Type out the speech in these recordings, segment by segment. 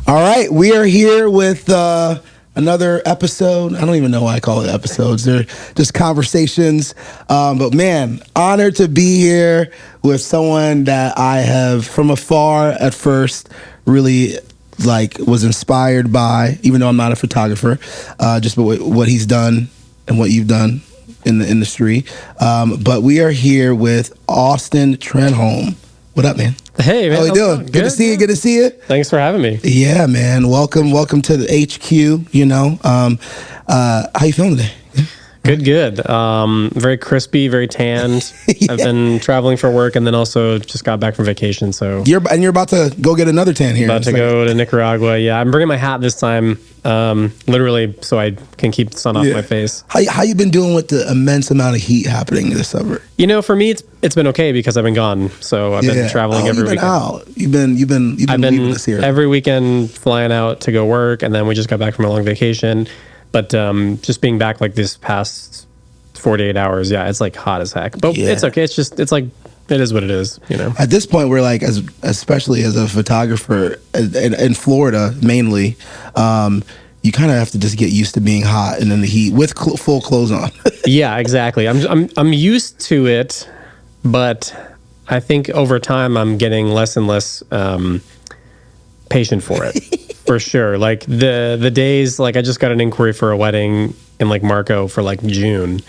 All right, we are here with another episode. I don't even know why I call it episodes. They're just conversations. But man, honored to be here with someone that I have from afar at first really was inspired by, even though I'm not a photographer, just what he's done and what you've done in the industry. But we are here with Austin TRENHOLM. What up, man? Hey, man. How you doing? Good to see you. Good to see you. Thanks for having me. Yeah, man. Welcome to the HQ. You know, how you feeling today? Good. Very crispy, very tanned. Yeah. I've been traveling for work and then also just got back from vacation. So You're about to go get another tan here. about to go to Nicaragua. Yeah, I'm bringing my hat this time, literally, so I can keep the sun off my face. How you been doing with the immense amount of heat happening this summer? You know, for me, it's been okay because I've been gone. So I've been traveling every weekend. You've been leaving us here every weekend flying out to go work, and then we just got back from a long vacation. But just being back like this past 48 hours, yeah, it's like hot as heck. But it's okay. It's like, it is what it is, you know. At this point, we're like, especially as a photographer in Florida mainly, you kind of have to just get used to being hot and in the heat with full clothes on. Yeah, exactly. I'm used to it, but I think over time I'm getting less and less patient for it. For sure. Like the days, like I just got an inquiry for a wedding in like Marco for like June,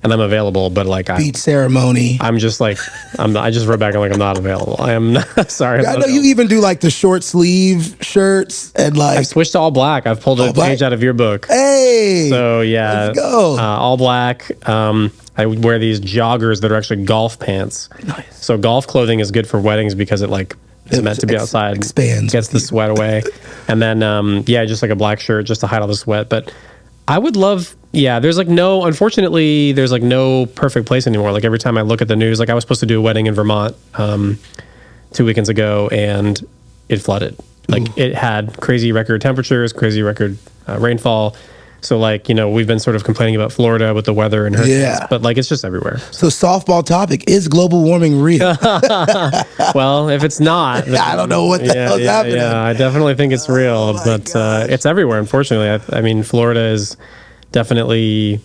and I'm available, but like beach ceremony. I'm just like I just wrote back. I'm like, I'm not available. I am not sorry. I know you even do like the short sleeve shirts and like I've switched to all black. I've pulled a page out of your book. Hey, so yeah, let's go. All black. I wear these joggers that are actually golf pants. Nice. So golf clothing is good for weddings because it's meant to be outside, expands, gets the sweat away. And then, just like a black shirt just to hide all the sweat. But I would love, unfortunately, there's like no perfect place anymore. Like every time I look at the news, like I was supposed to do a wedding in Vermont 2 weekends ago and it flooded. Like it had crazy record temperatures, crazy record rainfall. So like, you know, we've been sort of complaining about Florida with the weather and hurricanes, but like it's just everywhere. So softball topic, is global warming real? Well, if it's not, then, I don't know what the hell's happening. Yeah, I definitely think it's real, but it's everywhere, unfortunately. I mean, Florida is definitely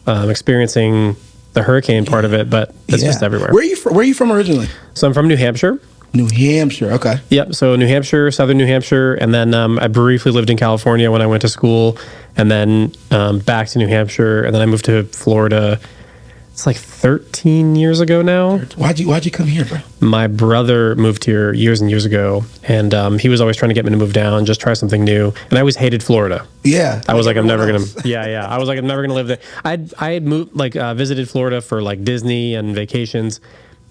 experiencing the hurricane part of it, but it's just everywhere. Where are you from originally? So I'm from New Hampshire. New Hampshire, okay. Yep, so New Hampshire, southern New Hampshire, and then I briefly lived in California when I went to school, and then back to New Hampshire, and then I moved to Florida. It's like 13 years ago now. Why'd you come here, bro? My brother moved here years and years ago, and he was always trying to get me to move down, just try something new. And I always hated Florida. Yeah, I was like, I'm never gonna. Yeah. I was like, I'm never gonna live there. I had moved, visited Florida for like Disney and vacations.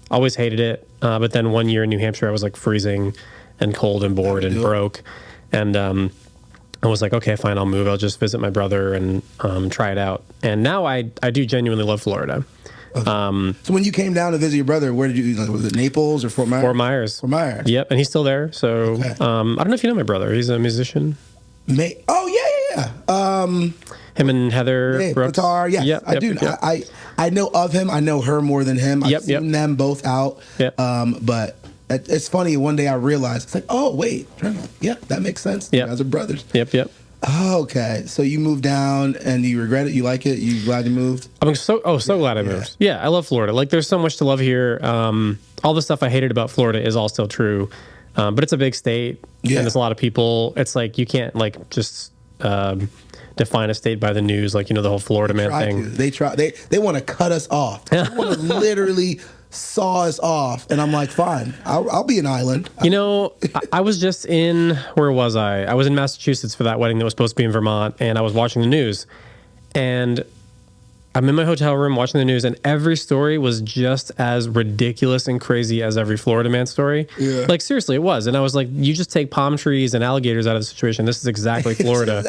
Always hated it, but then one year in New Hampshire, I was like freezing and cold and bored and broke, and I was like, okay, fine, I'll move. I'll just visit my brother and try it out. And now I do genuinely love Florida. Okay. So when you came down to visit your brother, where did you? Was it Naples or Fort Myers? Fort Myers. Fort Myers. Yep, and he's still there. So I don't know if you know my brother. He's a musician. Yeah. Him and Heather Brooks. Guitar, yes, I do. Yep. I know of him. I know her more than him. I've seen them both out. Yep. But it's funny. One day I realized it's like, oh wait, that makes sense. Yep. You guys are brothers. Yep. Oh, okay. So you moved down and you regret it? You like it? You glad you moved? I'm so glad I moved. Yeah, I love Florida. Like, there's so much to love here. All the stuff I hated about Florida is all still true, but it's a big state and there's a lot of people. It's like you can't like just define a state by the news, like, you know, the whole Florida man thing. They want to cut us off. They want to literally saw us off, and I'm like, fine, I'll be an island. You know, I was just where was I? I was in Massachusetts for that wedding that was supposed to be in Vermont, and I was watching the news, and I'm in my hotel room watching the news, and every story was just as ridiculous and crazy as every Florida man story. Yeah. Like, seriously, it was. And I was like, you just take palm trees and alligators out of the situation. This is exactly Florida.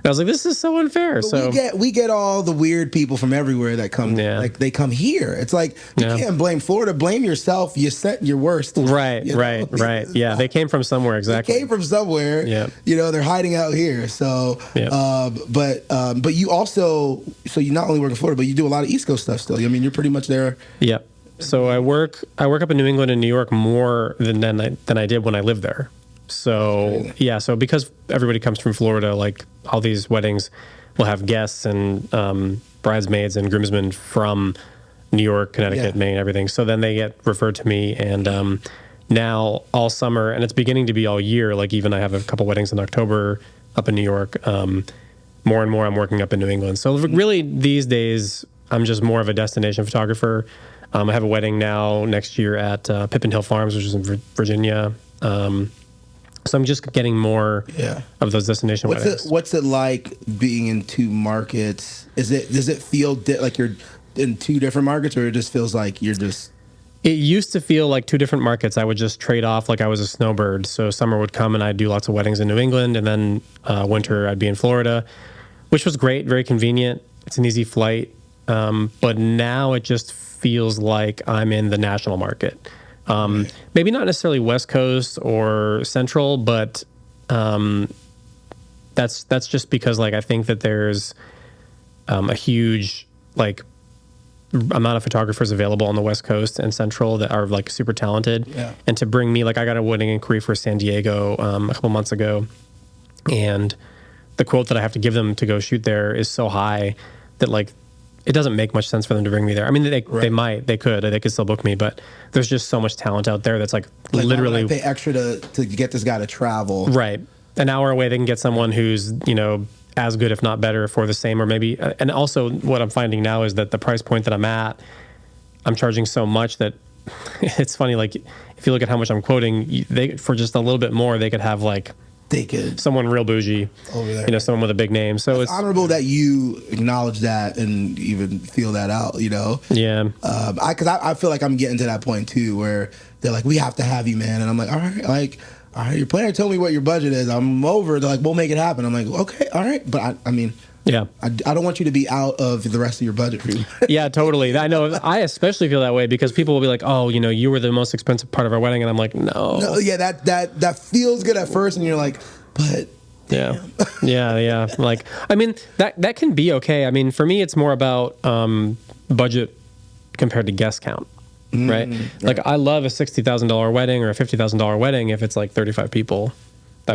And I was like, this is so unfair. But so we get all the weird people from everywhere that come. Like, they come here. It's like, you can't blame Florida. Blame yourself. You set your worst. Right. Yeah, they came from somewhere. Exactly. They came from somewhere. Yeah. You know, they're hiding out here. So, but you also, so you not only work in Florida, but you do a lot of East Coast stuff still. I mean, you're pretty much there. Yeah. So I work up in New England and New York more than I did when I lived there. So yeah, so because everybody comes from Florida, like all these weddings will have guests and bridesmaids and groomsmen from New York, Connecticut, Maine, everything. So then they get referred to me, and now all summer, and it's beginning to be all year. Like even I have a couple weddings in October up in New York. More and more, I'm working up in New England. So really, these days, I'm just more of a destination photographer. I have a wedding now next year at Pippin Hill Farms, which is in Virginia. So I'm just getting more of those destination weddings. What's it like being in two markets? Does it feel like you're in two different markets, or it just feels like you're just... It used to feel like two different markets. I would just trade off like I was a snowbird. So summer would come and I'd do lots of weddings in New England, and then winter I'd be in Florida, which was great, very convenient. It's an easy flight. But now it just feels like I'm in the national market. Maybe not necessarily West Coast or Central, but that's just because like I think that there's a huge like amount of photographers available on the West Coast and Central that are like super talented. Yeah. And to bring me, like I got a wedding inquiry for San Diego a couple months ago, and the quote that I have to give them to go shoot there is so high that like it doesn't make much sense for them to bring me there. I mean, they could still book me, but there's just so much talent out there that's like literally... Why would I pay extra to get this guy to travel? Right. An hour away, they can get someone who's, as good, if not better, for the same, or maybe... And also what I'm finding now is that the price point that I'm at, I'm charging so much that it's funny, like if you look at how much I'm quoting, for just a little bit more, they could have like... They could... Someone real bougie, over there. Someone with a big name. So it's honorable that you acknowledge that and even feel that out, Yeah. Because I feel like I'm getting to that point too, where they're like, we have to have you, man. And I'm like, all right, your planner told me what your budget is. I'm over. They're like, we'll make it happen. I'm like, okay, all right. But I mean... Yeah, I don't want you to be out of the rest of your budget for you. Yeah, totally. I know. I especially feel that way because people will be like, "Oh, you were the most expensive part of our wedding," and I'm like, "No." Yeah, that feels good at first, and you're like, "But yeah." Like, I mean, that can be okay. I mean, for me, it's more about budget compared to guest count, right? Like, I love a $60,000 wedding or a $50,000 wedding if it's like 35 people. I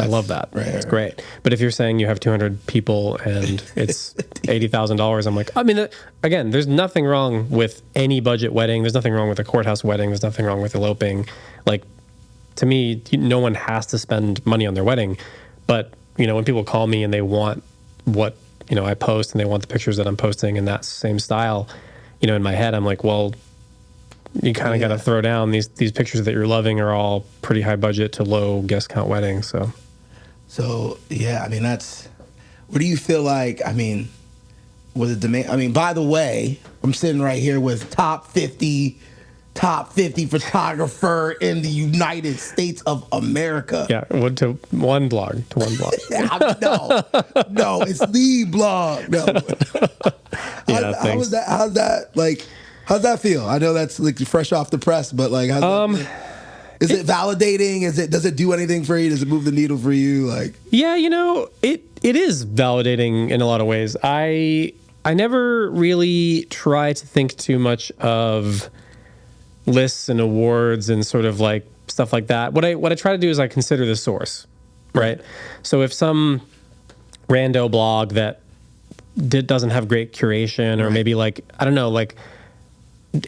love that. Right, it's great. But if you're saying you have 200 people and it's $80,000, I'm like, I mean, again, there's nothing wrong with any budget wedding. There's nothing wrong with a courthouse wedding. There's nothing wrong with eloping. Like, to me, no one has to spend money on their wedding. But, when people call me and they want what, I post and they want the pictures that I'm posting in that same style, in my head, I'm like, well, you kind of got to throw down these pictures that you're loving are all pretty high budget to low guest count weddings. So yeah, I mean, what do you feel like? I mean, with the demand, I mean, by the way, I'm sitting right here with top 50 photographer in the United States of America. Yeah, to one blog. No, it's the blog. No. How's that like? How's that feel? I know that's like fresh off the press, but like, is it validating? Does it do anything for you? Does it move the needle for you? Like, yeah, it is validating in a lot of ways. I never really try to think too much of lists and awards and sort of like stuff like that. What I try to do is I consider the source, right? So if some rando blog that doesn't have great curation, or maybe like, I don't know, like,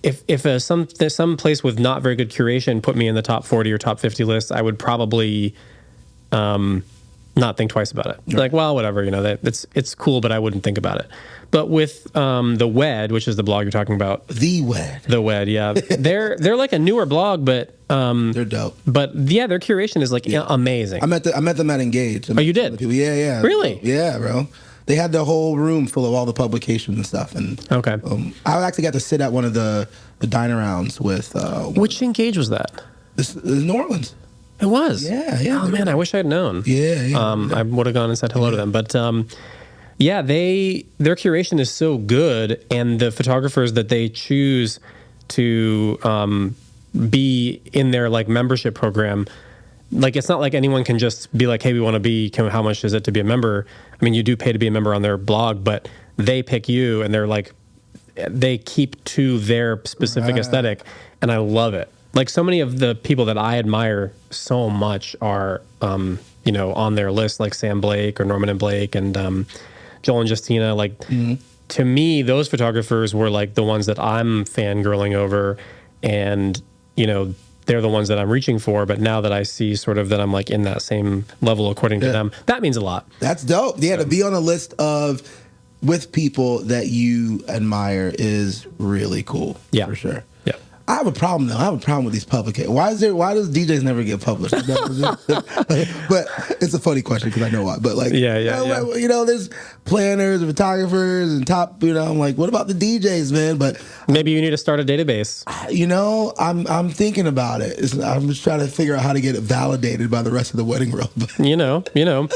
if some place with not very good curation put me in the top 40 or top 50 list, I would probably not think twice about it. Right. Like, well, whatever, it's cool, but I wouldn't think about it. But with the WED, which is the blog you're talking about, the WED, yeah, they're like a newer blog, but they're dope. But yeah, their curation is like amazing. I met them at Engage. Oh, you did? Yeah. Really? Yeah, bro. They had the whole room full of all the publications and stuff. And okay, I actually got to sit at one of the diner rounds with. Which Engage was that? This is New Orleans. It was. Yeah. Oh man, I wish I had known. Yeah. I would have gone and said hello to them, but yeah, their curation is so good, and the photographers that they choose to be in their like membership program. Like, it's not like anyone can just be like, hey, we want to be, how much is it to be a member? I mean, you do pay to be a member on their blog, but they pick you, and they're like, they keep to their specific aesthetic, and I love it. like so many of the people that I admire so much are, you know, on their list, like Sam Blake or Norman and Blake and Joel and Justina. Like to me, those photographers were like the ones that I'm fangirling over, and you know, they're the ones that I'm reaching for. But now that I see sort of that I'm like in that same level according to them, that means a lot. That's dope. Yeah, to be on a list of with people that you admire is really cool. Yeah, for sure. Yeah. I have a problem though. I have a problem with these publications. Why does DJs never get published? But it's a funny question because I know why. But like, you know, there's planners and photographers and top. You know, I'm like, what about the DJs, man? But maybe you need to start a database. You know, I'm thinking about it. I'm just trying to figure out how to get it validated by the rest of the wedding world. you know,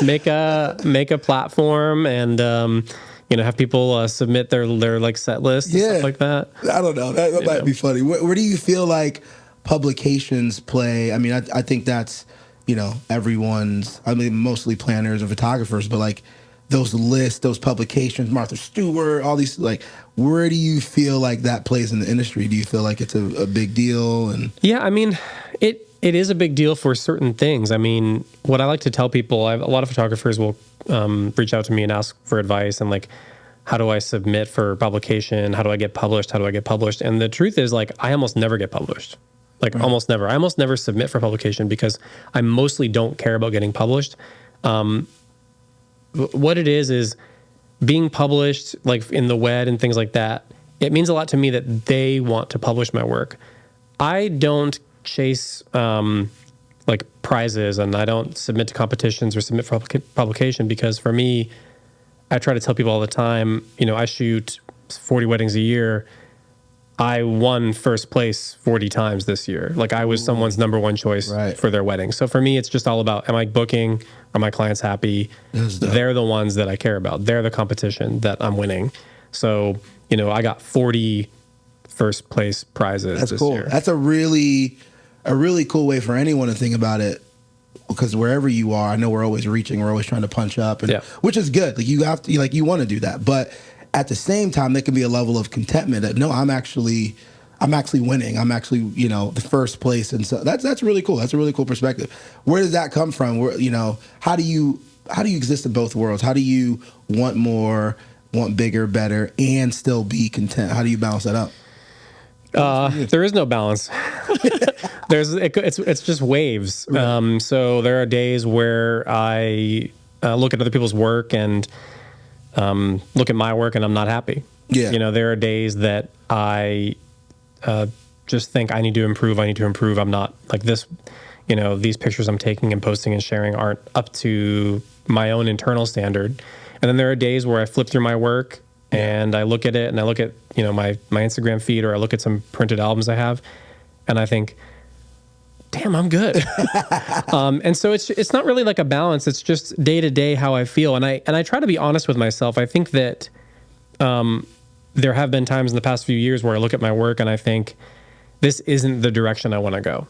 make a platform and. You know, have people submit their like set list and stuff like that. I don't know. That might be funny. Where do you feel like publications play? I mean, I think that's, you know, everyone's, I mean, mostly planners and photographers, but like those lists, those publications, Martha Stewart, all these, like, where do you feel like that plays in the industry? Do you feel like it's a big deal? And yeah, I mean, it is a big deal for certain things. I mean, what I like to tell people, a lot of photographers will reach out to me and ask for advice and like, how do I submit for publication? How do I get published? How do I get published? And the truth is, like, I almost never get published. Like, almost never. I almost never submit for publication because I mostly don't care about getting published. What it is being published, like in the WED and things like that, it means a lot to me that they want to publish my work. I don't chase like prizes, and I don't submit to competitions or submit for publication because for me, I try to tell people all the time, you know, I shoot 40 weddings a year. I won first place 40 times this year. Like I was someone's number one choice for their wedding. So for me, it's just all about, am I booking? Are my clients happy? They're the ones that I care about. They're the competition that I'm winning. So, you know, I got 40 first place prizes. That's this cool. year. That's a really cool way for anyone to think about it. Because wherever you are, I know we're always reaching, we're always trying to punch up, and which is good. Like you have to, like you want to do that, but at the same time, there can be a level of contentment that no, I'm actually winning. I'm actually, you know, the first place, and so that's really cool. That's a really cool perspective. Where does that come from? Where, you know, how do you exist in both worlds? How do you want more, want bigger, better, and still be content? How do you balance that out? There is no balance. It's just waves. Right. So there are days where I look at other people's work and look at my work and I'm not happy. Yeah. You know, there are days that I just think I need to improve. I'm not like this. You know, these pictures I'm taking and posting and sharing aren't up to my own internal standard. And then there are days where I flip through my work and I look at it and I look at, you know, my Instagram feed, or I look at some printed albums I have and I think, damn, I'm good. And so it's not really like a balance. It's just day to day how I feel. And I try to be honest with myself. I think that there have been times in the past few years where I look at my work and I think this isn't the direction I want to go.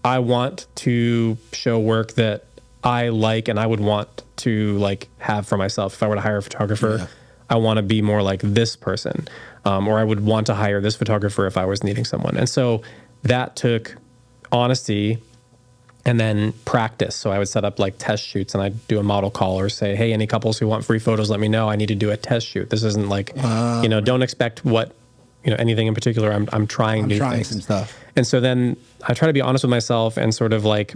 I want to show work that I like and I would want to like have for myself. If I were to hire a photographer, I want to be more like this person, or I would want to hire this photographer if I was needing someone. And so that took honesty and then practice. So I would set up like test shoots and I'd do a model call or say, hey, any couples who want free photos, let me know. I need to do a test shoot. This isn't like, you know, don't expect what, you know, anything in particular. I'm trying some stuff. And so then I try to be honest with myself and sort of like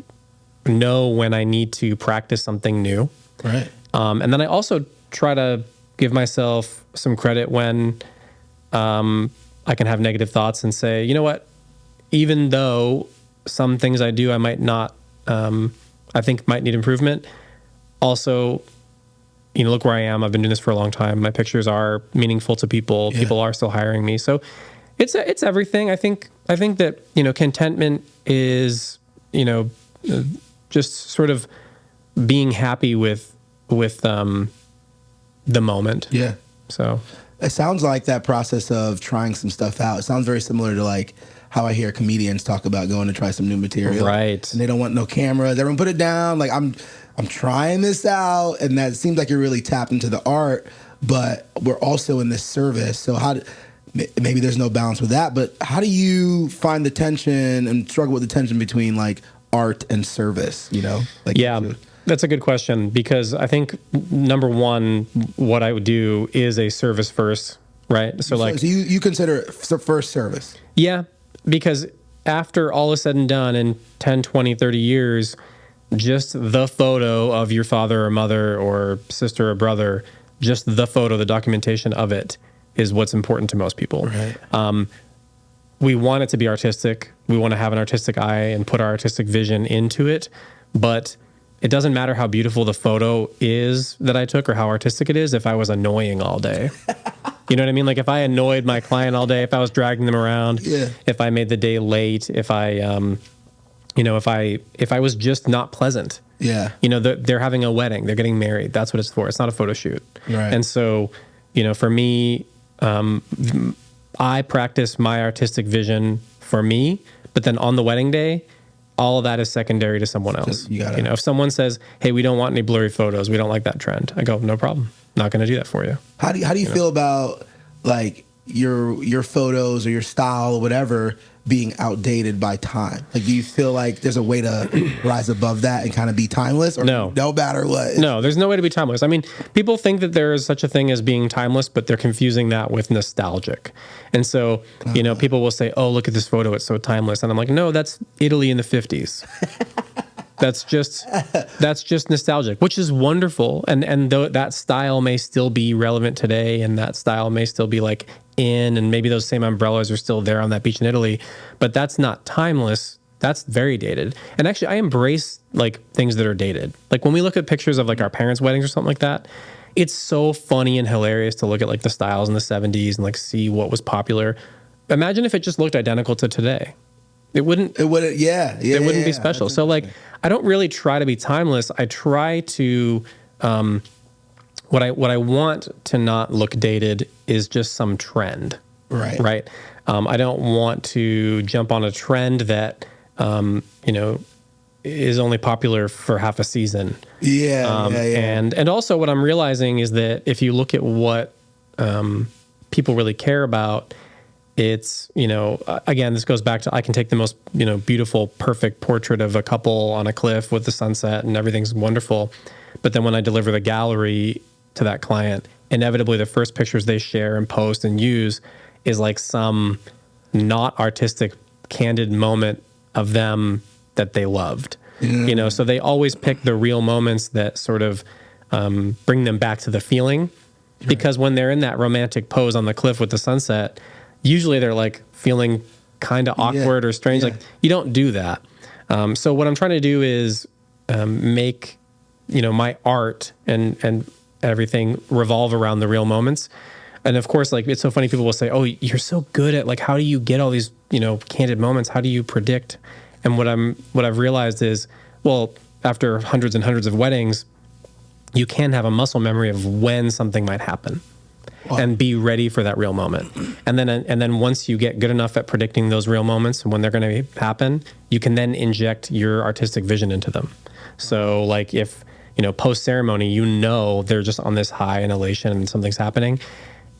know when I need to practice something new. Right. And then I also try to give myself some credit when I can have negative thoughts and say, you know what, even though some things I do I might not, I think might need improvement. Also, you know, look where I am. I've been doing this for a long time. My pictures are meaningful to people. Yeah. People are still hiring me. So it's everything. I think that, you know, contentment is, you know, just sort of being happy with the moment. Yeah. So it sounds like that process of trying some stuff out. It sounds very similar to like how I hear comedians talk about going to try some new material. Right. And they don't want no cameras. Everyone put it down. Like I'm trying this out. And that seems like you're really tapped into the art, but we're also in this service. So maybe there's no balance with that. But how do you find the tension and struggle with the tension between like art and service? You know, like Yeah, that's a good question, because I think number one, what I would do is a service first, right? So like, so you consider it first service. yeah, because after all is said and done in 10, 20, 30 years, just the photo of your father or mother or sister or brother, just the photo, the documentation of it is what's important to most people. Right. We want it to be artistic. We want to have an artistic eye and put our artistic vision into it. But it doesn't matter how beautiful the photo is that I took or how artistic it is if I was annoying all day. You know what I mean? Like if I annoyed my client all day, if I was dragging them around, if I made the day late, if I, if I was just not pleasant. Yeah. You know, they're having a wedding, they're getting married. That's what it's for. It's not a photo shoot. Right. And so, for me, I practice my artistic vision for me, but then on the wedding day, all of that is secondary to someone else. If someone says, "Hey, we don't want any blurry photos. We don't like that trend," I go, "No problem. Not going to do that for you." How do you feel about like your photos or your style or whatever being outdated by time? Like, do you feel like there's a way to rise above that and kind of be timeless? Or no matter what? No, there's no way to be timeless. I mean, people think that there is such a thing as being timeless, but they're confusing that with nostalgic. And so, people will say, "Oh, look at this photo. It's so timeless." And I'm like, no, that's Italy in the 50s. That's just nostalgic, which is wonderful. And though that style may still be relevant today, and that style may still be like in, and maybe those same umbrellas are still there on that beach in Italy, but that's not timeless. That's very dated. And actually, I embrace like things that are dated. Like when we look at pictures of like our parents' weddings or something like that, it's so funny and hilarious to look at like the styles in the 70s and like see what was popular. Imagine if it just looked identical to today. It wouldn't be special. So like, I don't really try to be timeless. I try to, what I want to not look dated is just some trend. Right. Right. I don't want to jump on a trend that, is only popular for half a season. Yeah. And also what I'm realizing is that if you look at what, people really care about, it's, again, this goes back to, I can take the most, beautiful, perfect portrait of a couple on a cliff with the sunset and everything's wonderful. But then when I deliver the gallery to that client, inevitably the first pictures they share and post and use is like some not artistic, candid moment of them that they loved. Yeah. So they always pick the real moments that sort of bring them back to the feeling. Right. Because when they're in that romantic pose on the cliff with the sunset, usually they're like feeling kind of awkward or strange. Like you don't do that. So what I'm trying to do is make, my art and everything revolve around the real moments. And of course, like it's so funny. People will say, "Oh, you're so good at like, how do you get all these, candid moments? How do you predict?" And what I've realized is, well, after hundreds and hundreds of weddings, you can have a muscle memory of when something might happen. Wow. And be ready for that real moment. And then once you get good enough at predicting those real moments and when they're going to happen, you can then inject your artistic vision into them. So like if, post ceremony, they're just on this high and elation and something's happening.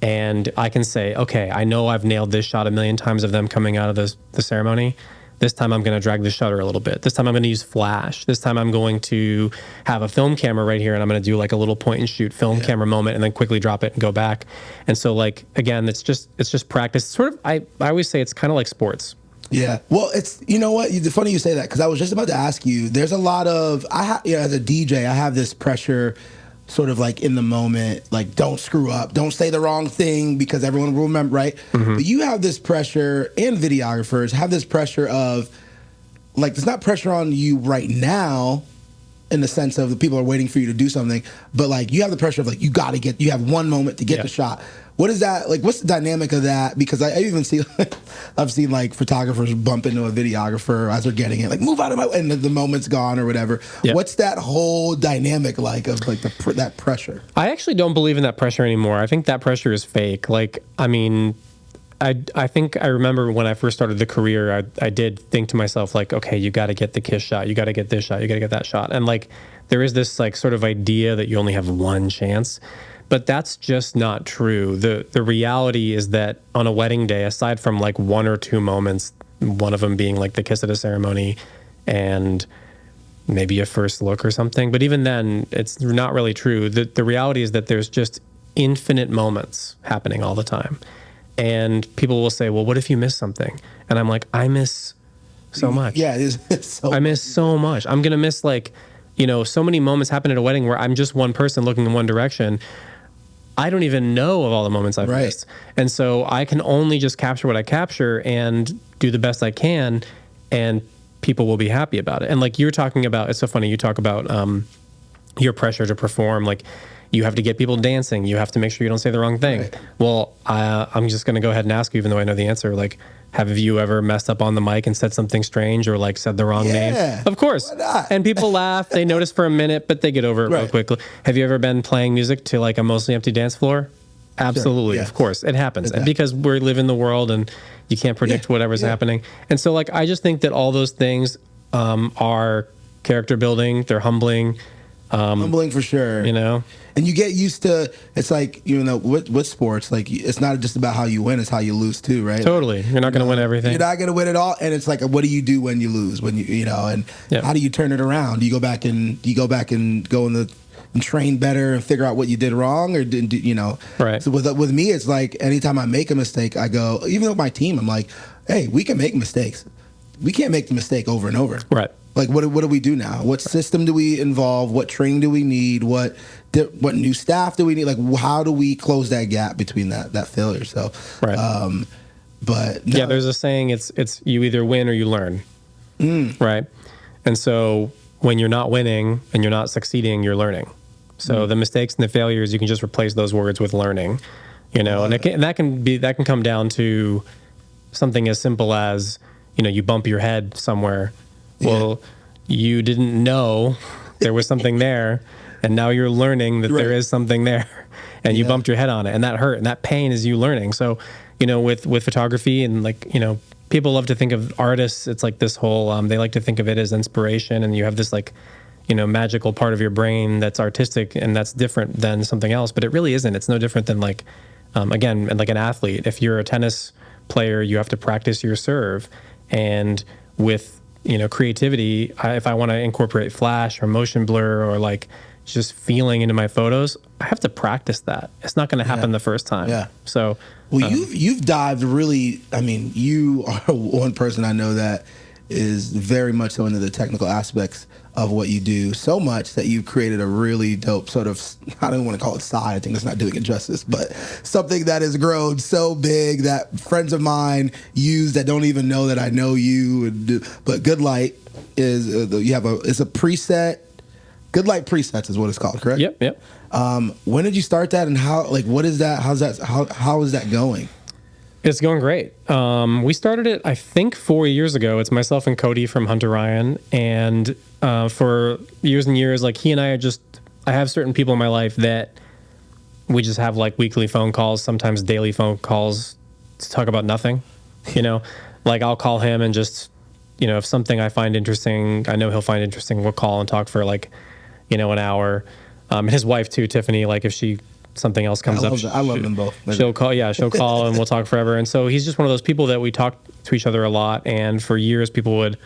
And I can say, okay, I know I've nailed this shot a million times of them coming out of the ceremony. This time I'm going to drag the shutter a little bit. This time I'm going to use flash. This time I'm going to have a film camera right here and I'm going to do like a little point and shoot film camera moment and then quickly drop it and go back. And so like, again, it's just practice. Sort of, I always say it's kind of like sports. Yeah. Well, it's, it's funny you say that because I was just about to ask you, there's a lot of, as a DJ, I have this pressure sort of like in the moment, like don't screw up, don't say the wrong thing because everyone will remember, right? Mm-hmm. But you have this pressure, and videographers have this pressure of, like, there's not pressure on you right now in the sense of the people are waiting for you to do something, but like you have the pressure of like, you have one moment to get the shot. What is that, like, what's the dynamic of that? Because I even see, I've seen like photographers bump into a videographer as they're getting it, like move out of my way, and the moment's gone or whatever. Yep. What's that whole dynamic like of like that pressure? I actually don't believe in that pressure anymore. I think that pressure is fake. Like, I mean, I think I remember when I first started the career, I did think to myself like, okay, you got to get the kiss shot, you got to get this shot, you got to get that shot. And like, there is this like sort of idea that you only have one chance. But that's just not true. The reality is that on a wedding day, aside from like one or two moments, one of them being like the kiss at a ceremony and maybe a first look or something, but even then, it's not really true. The reality is that there's just infinite moments happening all the time. And people will say, well, what if you miss something? And I'm like, I miss so much. Yeah, it's so I miss so much. I'm going to miss like, so many moments happen at a wedding where I'm just one person looking in one direction. I don't even know of all the moments I've missed. And so I can only just capture what I capture and do the best I can, and people will be happy about it. And like you're talking about, it's so funny, you talk about your pressure to perform, like you have to get people dancing, you have to make sure you don't say the wrong thing. Right. Well, I'm just going to go ahead and ask you, even though I know the answer, like, have you ever messed up on the mic and said something strange or like said the wrong name? Of course. And people laugh, they notice for a minute, but they get over it real quickly. Have you ever been playing music to like a mostly empty dance floor? Absolutely. Sure. Of course. It happens. And because we live in the world and you can't predict whatever's happening. And so like, I just think that all those things are character building. They're humbling. Humbling for sure. And you get used to, it's like, with sports, like it's not just about how you win, it's how you lose too, right? Totally. You're not going to win everything. You're not going to win it all. And it's like, what do you do when you lose? When and how do you turn it around? Do you go back and and train better and figure out what you did wrong or didn't do, Right. So with me, it's like anytime I make a mistake, I go, even with my team, I'm like, hey, we can make mistakes. We can't make the mistake over and over. Right. Like, what do we do now? What system do we involve? What training do we need? What new staff do we need? Like, how do we close that gap between that failure? So, right. But no. Yeah, there's a saying, it's you either win or you learn. Right. And so when you're not winning and you're not succeeding, you're learning. So the mistakes and the failures, you can just replace those words with learning, and that can come down to something as simple as, you bump your head somewhere. Well, you didn't know there was something there, and now you're learning that there is something there, and you bumped your head on it, and that hurt, and that pain is you learning. So, with photography and like, people love to think of artists, it's like this whole, they like to think of it as inspiration, and you have this like, magical part of your brain that's artistic and that's different than something else, but it really isn't. It's no different than like, again, like an athlete. If you're a tennis player, you have to practice your serve, and with creativity, if I want to incorporate flash or motion blur or like just feeling into my photos, I have to practice that. It's not going to happen the first time. Yeah. So, well, you've dived really. I mean, you are one person I know that is very much so into the technical aspects of what you do, so much that you've created a really dope sort of, I don't want to call it side, I think that's not doing it justice, but something that has grown so big that friends of mine use that don't even know that I know you. But Good Light is, it's a preset. Good Light Presets is what it's called, correct? Yep. When did you start that, and how? Like, what is that? How is that going? It's going great. We started it, I think, 4 years ago. It's myself and Cody from Hunter Ryan, and for years and years, like he and I I have certain people in my life that we just have like weekly phone calls, sometimes daily phone calls to talk about nothing. Like I'll call him and just, if something I find interesting, I know he'll find interesting, we'll call and talk for like, an hour. And his wife too, Tiffany, like if something else comes up, I love them both. She'll call and we'll talk forever. And so he's just one of those people that we talk to each other a lot. And for years, people would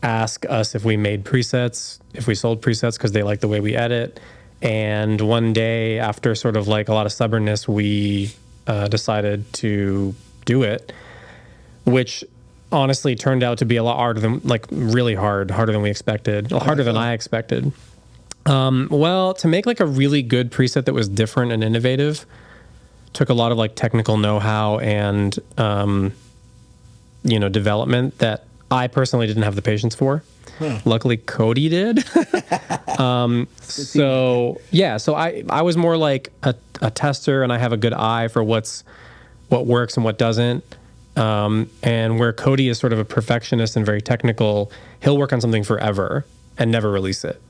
ask us if we made presets, if we sold presets, because they like the way we edit. And one day, after sort of like a lot of stubbornness, we decided to do it, which honestly turned out to be a lot harder than, like really harder than we expected, harder than I expected. Well, to make like a really good preset that was different and innovative took a lot of like technical know-how and, development that I personally didn't have the patience for. Luckily, Cody did. So I was more like a tester, and I have a good eye for what works and what doesn't. And where Cody is sort of a perfectionist and very technical, he'll work on something forever and never release it.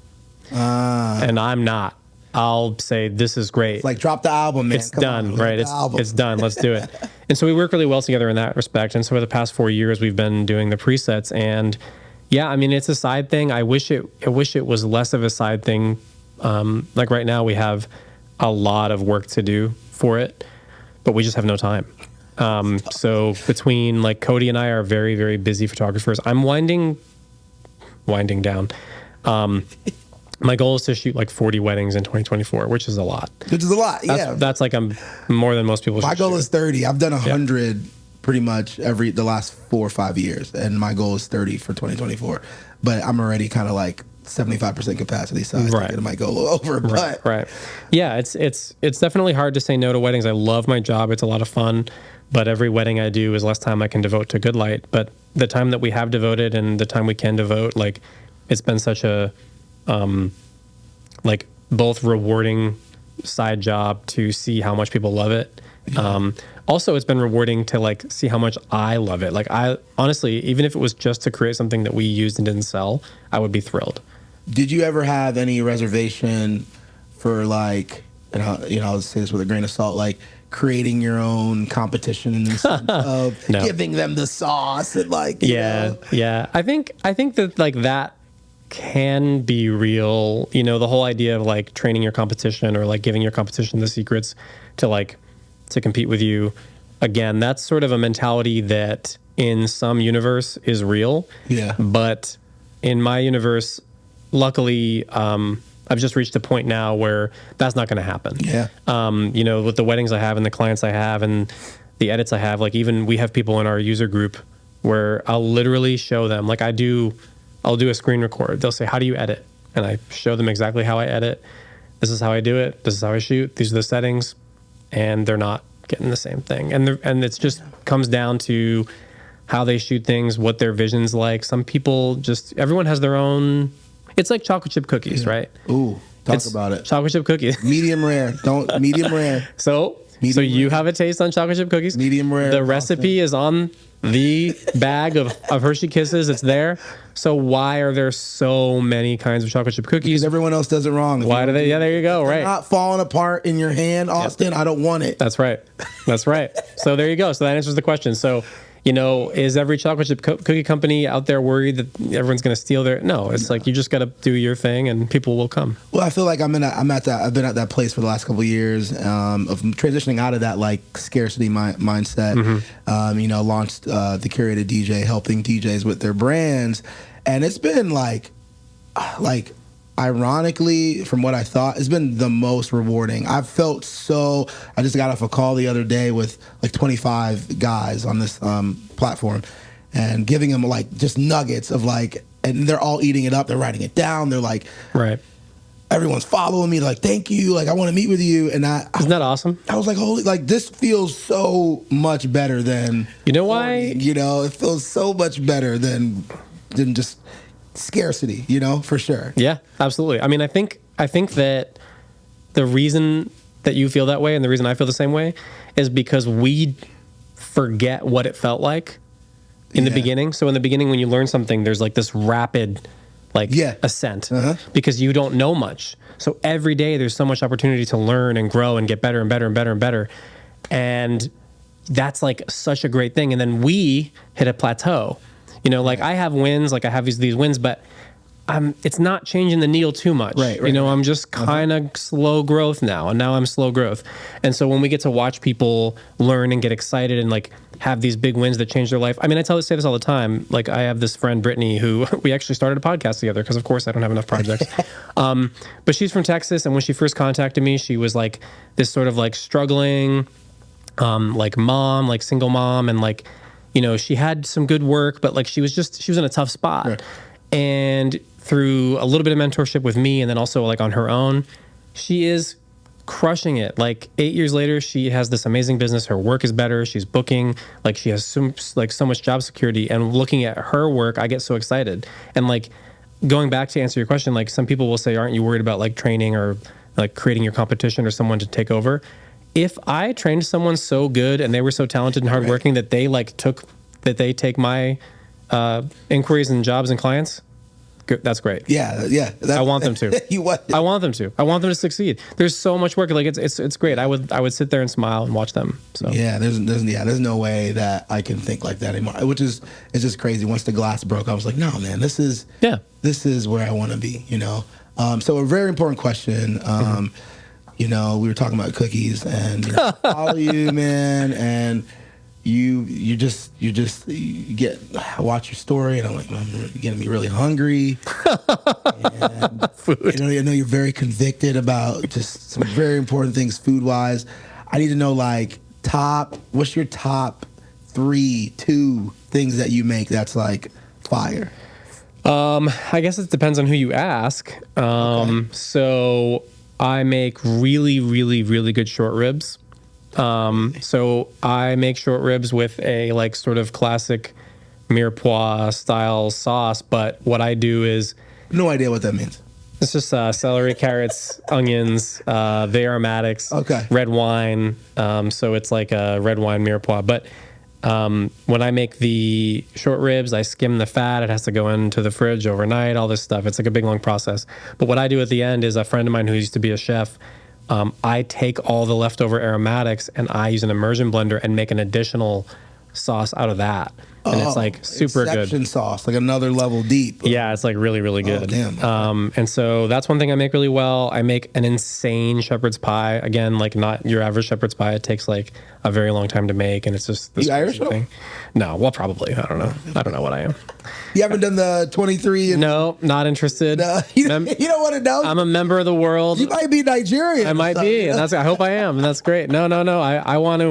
And I'm not. I'll say, this is great. It's like, drop the album, man. It's done, right? It's done. Let's do it. And so we work really well together in that respect. And so for the past 4 years, we've been doing the presets. And yeah, I mean, it's a side thing. I wish it was less of a side thing. Like right now, we have a lot of work to do for it, but we just have no time. So between like Cody and I are very, very busy photographers. I'm winding down. My goal is to shoot like 40 weddings in 2024, which is a lot. Which is a lot, yeah. That's like I'm more than most people. My goal shoot. is 30. I've done 100 pretty much the last 4 or 5 years, and my goal is 30 for 2024. But I'm already kind of like 75% capacity, so I think it might go a little over. But right. Yeah, it's definitely hard to say no to weddings. I love my job. It's a lot of fun. But every wedding I do is less time I can devote to good light. But the time that we have devoted and the time we can devote, like it's been such a like both rewarding side job to see how much people love it. Yeah. Also, it's been rewarding to like see how much I love it. Like I honestly, even if it was just to create something that we used and didn't sell, I would be thrilled. Did you ever have any reservation for like, and I'll say this with a grain of salt, like creating your own competition in the sense of giving them the sauce and like, you know? Yeah. I think that like that can be real. You know, the whole idea of like training your competition or like giving your competition the secrets to compete with you. Again, that's sort of a mentality that in some universe is real. Yeah. But in my universe, luckily, I've just reached a point now where that's not going to happen. Yeah. You know, with the weddings I have and the clients I have and the edits I have, like even we have people in our user group where I'll literally show them, like I'll do a screen record. They'll say, how do you edit? And I show them exactly how I edit. This is how I do it. This is how I shoot. These are the settings. And they're not getting the same thing. And it's just comes down to how they shoot things, what their vision's like. Some people everyone has their own. It's like chocolate chip cookies, right? Ooh, talk about it. Chocolate chip cookies. Medium rare. Medium rare. So you have a taste on chocolate chip cookies? Medium rare. The recipe is on the bag of Hershey Kisses. It's there. So why are there so many kinds of chocolate chip cookies? Because everyone else does it wrong. Why do they? Yeah, there you go. Right. Not falling apart in your hand, Austin. Yep. I don't want it. That's right. So there you go. So that answers the question. So, you know, is every chocolate chip cookie company out there worried that everyone's going to steal their? No, it's like you just got to do your thing and people will come. Well, I feel like I've been at that place for the last couple of years of transitioning out of that like scarcity mindset. Mm-hmm. You know, launched the Curated DJ, helping DJs with their brands, and it's been like ironically, from what I thought, it's been the most rewarding. I just got off a call the other day with like 25 guys on this platform and giving them like just nuggets of like, and they're all eating it up. They're writing it down. They're like, right. Everyone's following me. Like, thank you. Like, I want to meet with you. And isn't that awesome? I was like, holy, like this feels so much better than, you know why? You know, it feels so much better than just scarcity, you know, for sure. Yeah, absolutely. I mean, I think that the reason that you feel that way and the reason I feel the same way is because we forget what it felt like in the beginning. So in the beginning, when you learn something, there's like this rapid ascent because you don't know much. So every day there's so much opportunity to learn and grow and get better and better and better and better. And that's like such a great thing. And then we hit a plateau. You know, like I have wins, like I have these wins, but it's not changing the needle too much. Right. You know, I'm just kind of slow growth now, and now I'm slow growth. And so when we get to watch people learn and get excited and like have these big wins that change their life. I mean, I say this all the time. Like I have this friend, Brittany, who we actually started a podcast together because of course I don't have enough projects. But she's from Texas. And when she first contacted me, she was like this sort of like struggling, like mom, like single mom. And like, you know, she had some good work, but like she was in a tough spot. Right. And through a little bit of mentorship with me and then also like on her own, she is crushing it. Like 8 years later, she has this amazing business. Her work is better. She's booking, like she has so much job security. And looking at her work, I get so excited. And like going back to answer your question, like some people will say, aren't you worried about like training or like creating your competition or someone to take over? If I trained someone so good and they were so talented and hardworking that they take my inquiries and jobs and clients, that's great. Yeah. I want them to. I want them to. I want them to succeed. There's so much work. Like it's great. I would sit there and smile and watch them. So yeah, there's no way that I can think like that anymore. It's just crazy. Once the glass broke, I was like, no, man, this is where I want to be. You know. So a very important question. you know, we were talking about cookies and I follow you, man, and you just I watch your story and I'm like, man, you're getting me really hungry. And Food. I know you're very convicted about just some very important things food wise. I need to know like what's your top 2 things that you make that's like fire? I guess it depends on who you ask. So I make really, really, really good short ribs. So I make short ribs with a like sort of classic mirepoix style sauce. But what I do is No idea what that means. it's just celery, carrots, onions, the aromatics, Okay. red wine. So it's like a red wine mirepoix. But when I make the short ribs, I skim the fat. It has to go into the fridge overnight, all this stuff. It's like a big, long process. But what I do at the end is a friend of mine who used to be a chef, I take all the leftover aromatics and I use an immersion blender and make an additional sauce out of that. And it's like super Inception good. sauce, like another level deep. Yeah, it's like really, really good. damn. Okay. And so that's one thing I make really well. I make an insane shepherd's pie. Again, like not your average shepherd's pie. It takes like a very long time to make, and it's just this You Irish crazy thing. No, well, probably. I don't know. I don't know what I am. You haven't done the 23 and No, not interested. you don't want to know? I'm a member of the world. You might be Nigerian. I might be, and I hope I am, and that's great. No. I want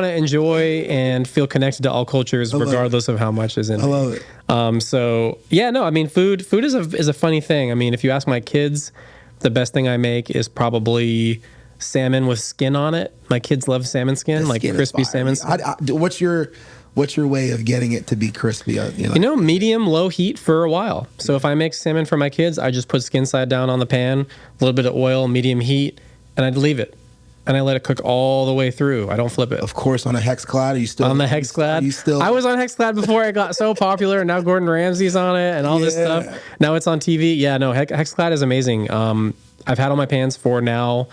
to enjoy and feel connected to all cultures, regardless of how much is in. I love it. So yeah, no, I mean, food is a funny thing. I mean, if you ask my kids, the best thing I make is probably salmon with skin on it. My kids love salmon skin, like Skin is crispy fire. salmon skin. What's your way of getting it to be crispy? Medium, low heat for a while. So if I make salmon for my kids, I just put skin side down on the pan, a little bit of oil, medium heat, and I'd leave it. And I let it cook all the way through. I don't flip it. Of course, on a Hexclad. Are you still On the Hexclad? I was on Hexclad before it got so popular, and now Gordon Ramsay's on it and all this stuff. Now it's on TV. Yeah, no, Hexclad is amazing. I've had all my pans for now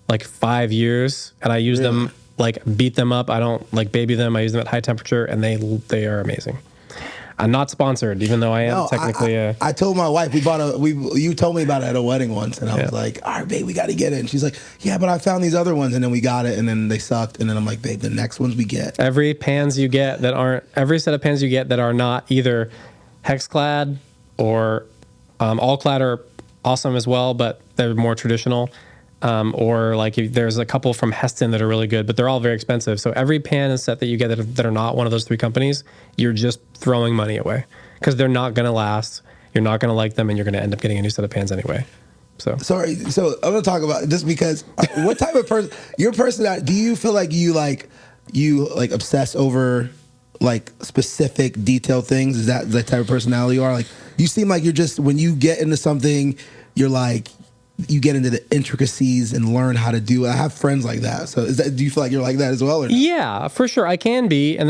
like 5 years, and I use them, like beat them up. I don't like baby them. I use them at high temperature, and they are amazing. I'm not sponsored, even though I am technically I told my wife you told me about it at a wedding once, and I was like, all right, babe, we got to get it. And she's like, yeah, but I found these other ones, and then we got it, and then they sucked, and then I'm like, babe, the next ones we get. Every set of pans you get that are not either Hexclad or All-Clad are awesome as well, but they're more traditional. Or like there's a couple from Heston that are really good, but they're all very expensive. So every pan and set that you get that are not one of those 3 companies, you're just throwing money away because they're not going to last. You're not going to like them, and you're going to end up getting a new set of pans anyway. So I'm going to talk about just because what type of person your personality? Do you feel like you obsess over like specific detailed things? Is that the type of personality you are? Like you seem like you're just when you get into something, you're like. You get into the intricacies and learn how to do it. I have friends like that. So do you feel like you're like that as well? Or no? Yeah, for sure. I can be. And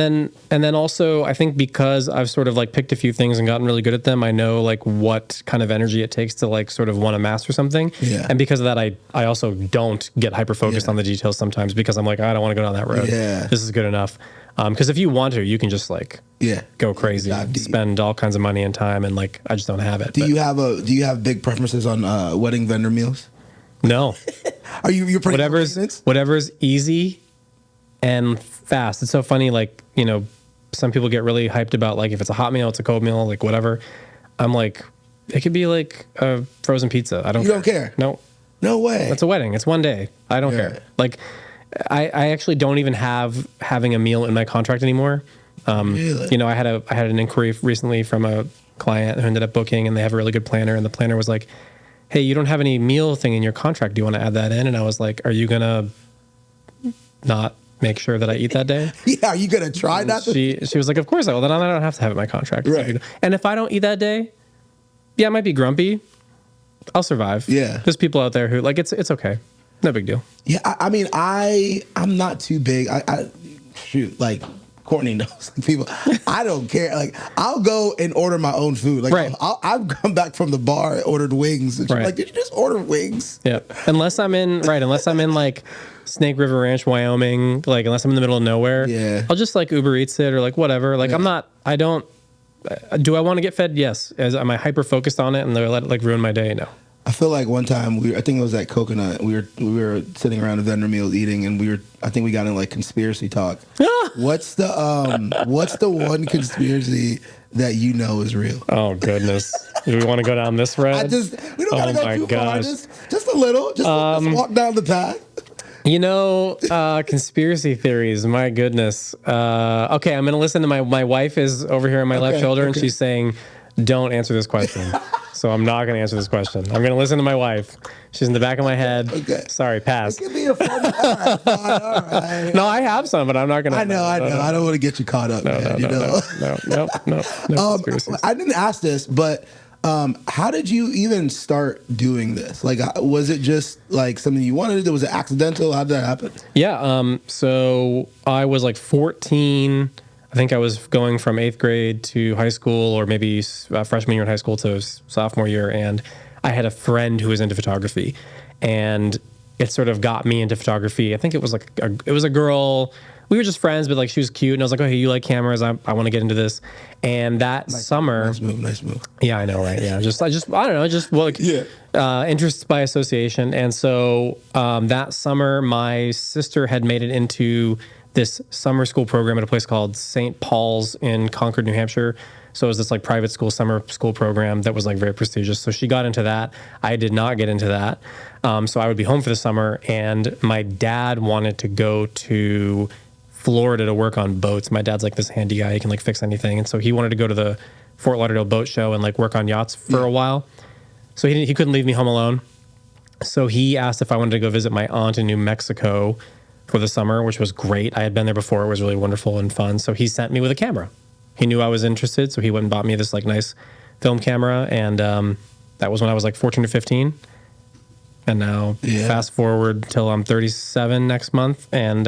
then also I think because I've sort of like picked a few things and gotten really good at them, I know like what kind of energy it takes to like sort of want to master something. Yeah. And because of that, I also don't get hyper focused on the details sometimes because I'm like, I don't want to go down that road. Yeah. This is good enough. Because if you want to, you can just like go crazy, spend all kinds of money and time, and like I just don't have it. Do you have big preferences on wedding vendor meals? No. Are you're pretty whatever's easy and fast. It's so funny, like some people get really hyped about like if it's a hot meal, it's a cold meal, like whatever. I'm like, it could be like a frozen pizza. I don't. You don't care? No way. It's a wedding. It's one day. I don't care. Like. I actually don't even having a meal in my contract anymore. Really? I had an inquiry recently from a client who ended up booking, and they have a really good planner, and the planner was like, hey, you don't have any meal thing in your contract. Do you want to add that in? And I was like, are you going to not make sure that I eat that day? Yeah, are you going to try not to? She was like, of course I will. Then I don't have to have it in my contract. Right. And if I don't eat that day, I might be grumpy. I'll survive. Yeah. There's people out there who like, it's okay. No big deal. Yeah, I mean, I'm not too big. I shoot, like Courtney knows. Like people, I don't care. Like I'll go and order my own food. Like I've come back from the bar and ordered wings. And she's like, did you just order wings? Yeah. Unless I'm in like Snake River Ranch, Wyoming. Like unless I'm in the middle of nowhere. I'll just like Uber Eats it or like whatever. Like do I want to get fed? Yes. Am I hyper focused on it and let it like ruin my day? No. I feel like one time I think it was at Coconut. We were sitting around a vendor meal eating, and I think we got in like conspiracy talk. What's the one conspiracy that you know is real? Oh goodness. Do we want to go down this road? We don't gotta go too far. Just a little. Just walk down the path. Conspiracy theories. My goodness. Okay, I'm gonna listen to my wife is over here on my left shoulder, and she's saying, "Don't answer this question." So I'm not gonna answer this question. I'm gonna listen to my wife. She's in the back of my head. Okay. Sorry, pass. It could be a fun. All right. No, I have some, but I'm not gonna. I know. I don't want to get you caught up. No. I didn't ask this, but how did you even start doing this? Like, was it just like something you wanted to do? Was it accidental? How did that happen? Yeah. So I was like 14. I think I was going from 8th grade to high school, or maybe freshman year in high school to sophomore year. And I had a friend who was into photography, and it sort of got me into photography. I think it was like it was a girl. We were just friends, but like she was cute, and I was like, "Oh, hey, you like cameras? I want to get into this." And that summer, nice move. Yeah, I know, right? Yeah, I don't know, interests by association. And so that summer, my sister had made it into this summer school program at a place called St. Paul's in Concord, New Hampshire. So it was this like private school summer school program that was like very prestigious. So she got into that. I did not get into that. So I would be home for the summer, and my dad wanted to go to Florida to work on boats. My dad's like this handy guy. He can like fix anything. And so he wanted to go to the Fort Lauderdale boat show and like work on yachts for a while. So he couldn't leave me home alone. So he asked if I wanted to go visit my aunt in New Mexico for the summer, which was great. I had been there before. It was really wonderful and fun. So he sent me with a camera. He knew I was interested, so he went and bought me this like nice film camera. And that was when I was like 14 or 15. And now fast forward till I'm 37 next month, and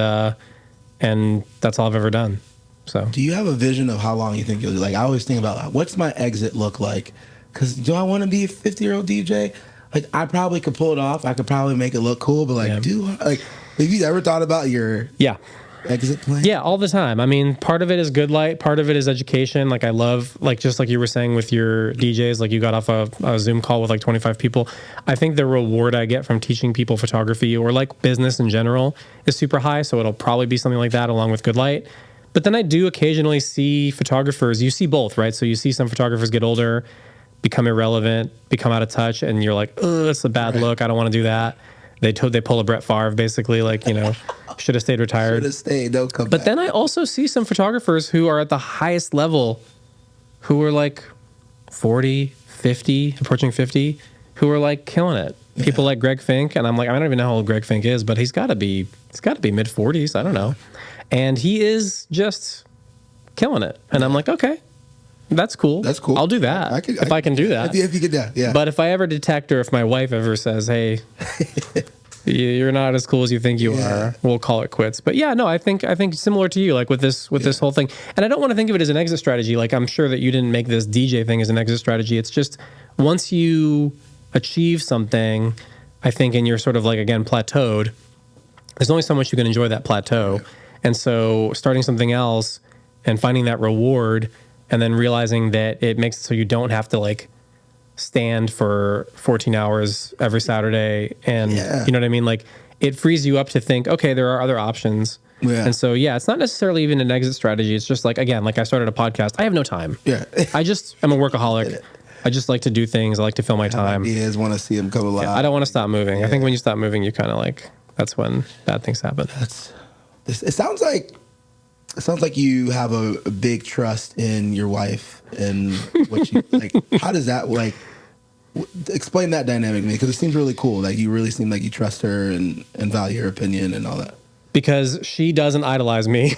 that's all I've ever done. So, do you have a vision of how long you think you'll do? Like, I always think about what's my exit look like? Because do I want to be a 50-year-old DJ? Like, I probably could pull it off. I could probably make it look cool, but like, have you ever thought about your exit plan? Yeah, all the time. I mean, part of it is good light, part of it is education. Like, I love, like, just like you were saying with your DJs, like you got off a Zoom call with like 25 people. I think the reward I get from teaching people photography or like business in general is super high. So it'll probably be something like that along with good light. But then I do occasionally see photographers, you see both, right? So you see some photographers get older, become irrelevant, become out of touch, and you're like, oh, that's a bad look. I don't want to do that. They pull a Brett Favre, basically, like, you know, should have stayed retired. Should have stayed, don't come back. But then I also see some photographers who are at the highest level, who are like 40, 50, approaching 50, who are like killing it. Yeah. People like Greg Fink, and I'm like, I don't even know how old Greg Fink is, but he's got to be mid 40s. I don't know. And he is just killing it. And I'm like, okay, that's cool. That's cool. I'll do that if I can do that. If you get that, yeah. But if I ever detect, or if my wife ever says, hey, you're not as cool as you think you are, we'll call it quits. But yeah, no, I think similar to you, like with this whole thing. And I don't want to think of it as an exit strategy. Like, I'm sure that you didn't make this DJ thing as an exit strategy. It's just once you achieve something, I think, and you're sort of like, again, plateaued, there's only so much you can enjoy that plateau. Right. And so starting something else and finding that reward, and then realizing that it makes it so you don't have to like stand for 14 hours every Saturday. And you know what I mean? Like, it frees you up to think, okay, there are other options. Yeah. And so, it's not necessarily even an exit strategy. It's just like, again, like I started a podcast. I have no time. Yeah. I just am a workaholic. I just like to do things. I like to fill my time. Ideas, want to see them come alive. Yeah, I don't want to stop moving. I think when you stop moving, you kind of like, that's when bad things happen. It sounds like you have a big trust in your wife and what you like. How does that like? Explain that dynamic to me, because it seems really cool. Like, you really seem like you trust her and value her opinion and all that. Because she doesn't idolize me.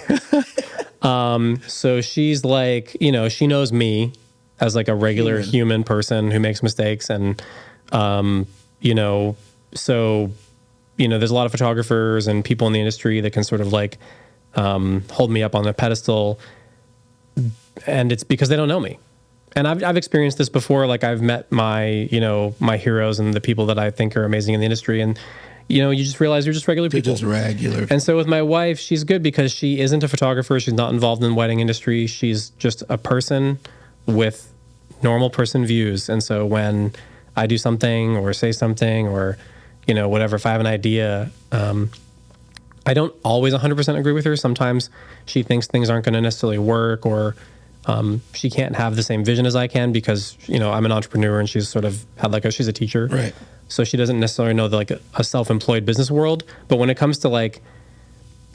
So she's like, you know, she knows me as like a regular human person who makes mistakes, and you know, so you know, there's a lot of photographers and people in the industry that can sort of like hold me up on a pedestal, and it's because they don't know me. And I've experienced this before. Like, I've met my heroes and the people that I think are amazing in the industry, and you know, you just realize you're just regular people. Just regular. And so with my wife, she's good because she isn't a photographer. She's not involved in the wedding industry. She's just a person with normal person views. And so when I do something or say something or, you know, whatever, if I have an idea, I don't always 100% agree with her. Sometimes she thinks things aren't going to necessarily work, or she can't have the same vision as I can because, you know, I'm an entrepreneur and she's sort of had like she's a teacher. Right. So she doesn't necessarily know the, like a self-employed business world. But when it comes to like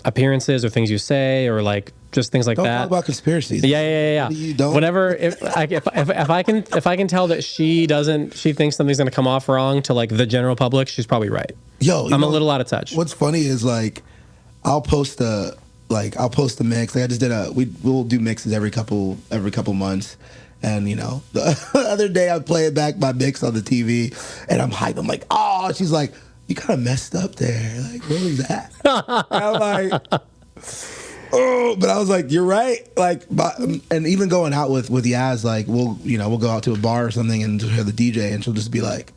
appearances or things you say or like just things like Don't that. talk about conspiracies. Yeah. You don't. Whenever if I can tell that she thinks something's going to come off wrong to like the general public, she's probably right. I'm a little out of touch. What's funny is like I'll post a mix. Like I just did we'll do mixes every couple months. And you know, the other day I play it back my mix on the TV and I'm hyped. I'm like, oh, she's like, you kind of messed up there. Like, what was that? And I'm like, oh, but I was like, you're right. Like, and even going out with Yaz, like we'll go out to a bar or something and hear the DJ and she'll just be like,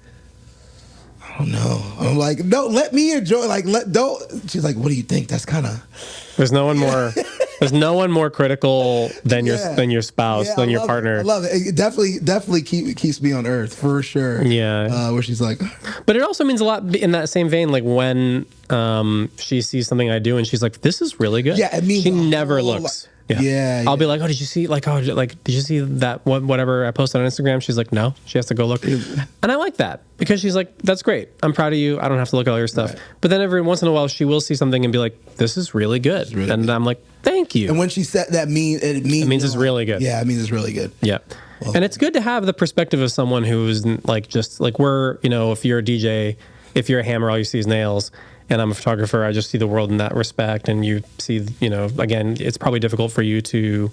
I don't know. I'm like, no, let me enjoy. Like, don't. She's like, what do you think? That's kind of. There's no one more. There's no one more critical than your spouse, than your partner. I love it. It definitely keeps me on earth for sure. Yeah. Where she's like, but it also means a lot in that same vein. Like when she sees something I do and she's like, "This is really good." Yeah, it means she never looks. Yeah. I'll be like, "Oh, did you see? Did you see that whatever I posted on Instagram?" She's like, "No." She has to go look, and I like that because she's like, "That's great. I'm proud of you. I don't have to look at all your stuff." Right. But then every once in a while, she will see something and be like, "This is really good," and I'm like, "Thank you." And when she said that, it means it's really good. Yeah, it means it's really good. Yeah. Well, and it's good to have the perspective of someone who's like just like we're, you know, if you're a DJ, if you're a hammer, all you see is nails. And I'm a photographer, I just see the world in that respect. And you see, you know, again, it's probably difficult for you to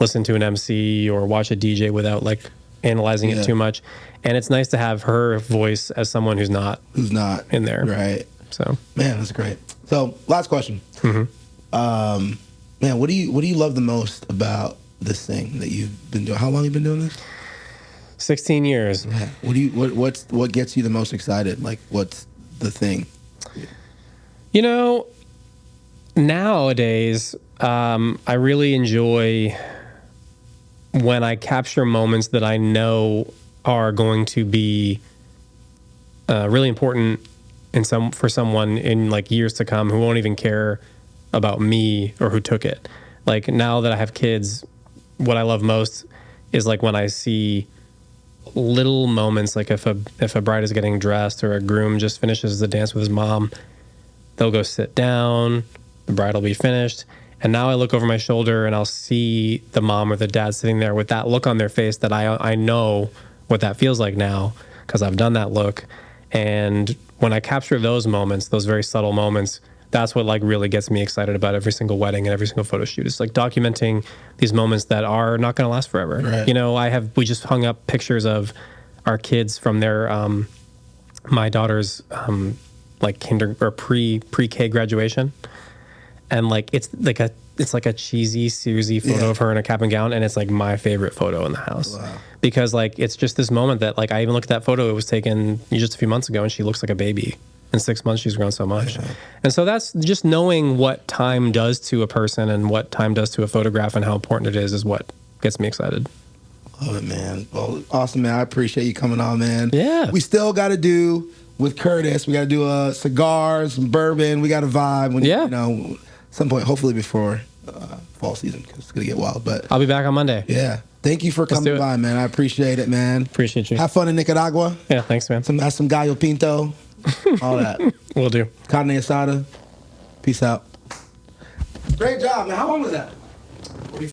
listen to an MC or watch a DJ without like analyzing it too much. And it's nice to have her voice as someone who's not in there. Right. So, man, that's great. So, last question. Mm-hmm. Man, what do you love the most about this thing that you've been doing? How long have you been doing this? 16 years. Yeah. What gets you the most excited? Like, what's the thing? You know, nowadays, I really enjoy when I capture moments that I know are going to be really important for someone in like years to come who won't even care about me or who took it. Like now that I have kids, what I love most is like when I see little moments, like if a bride is getting dressed or a groom just finishes the dance with his mom. They'll go sit down, the bride will be finished, and now I look over my shoulder and I'll see the mom or the dad sitting there with that look on their face that I know what that feels like now because I've done that look. And when I capture those moments, those very subtle moments, that's what like really gets me excited about every single wedding and every single photo shoot. It's like documenting these moments that are not going to last forever. Right. You know, we just hung up pictures of our kids from their my daughter's like kinder or pre-K graduation, and like it's like a cheesy Susie photo of her in a cap and gown, and it's like my favorite photo in the house. Wow. Because like it's just this moment that like I even looked at that photo, it was taken just a few months ago, and she looks like a baby. In 6 months she's grown so much. And so that's just knowing what time does to a person and what time does to a photograph and how important it is what gets me excited. Love it, man. Well, awesome, man. I appreciate you coming on, man. Yeah. We still got to do with Curtis. We got to do cigars, some bourbon. We got to vibe. When, you know, some point, hopefully before fall season, because it's gonna get wild. But I'll be back on Monday. Yeah. Thank you for coming by, man. I appreciate it, man. Appreciate you. Have fun in Nicaragua. Yeah, thanks, man. Have some gallo pinto. All that. Will do. Carne asada. Peace out. Great job, man. How long was that?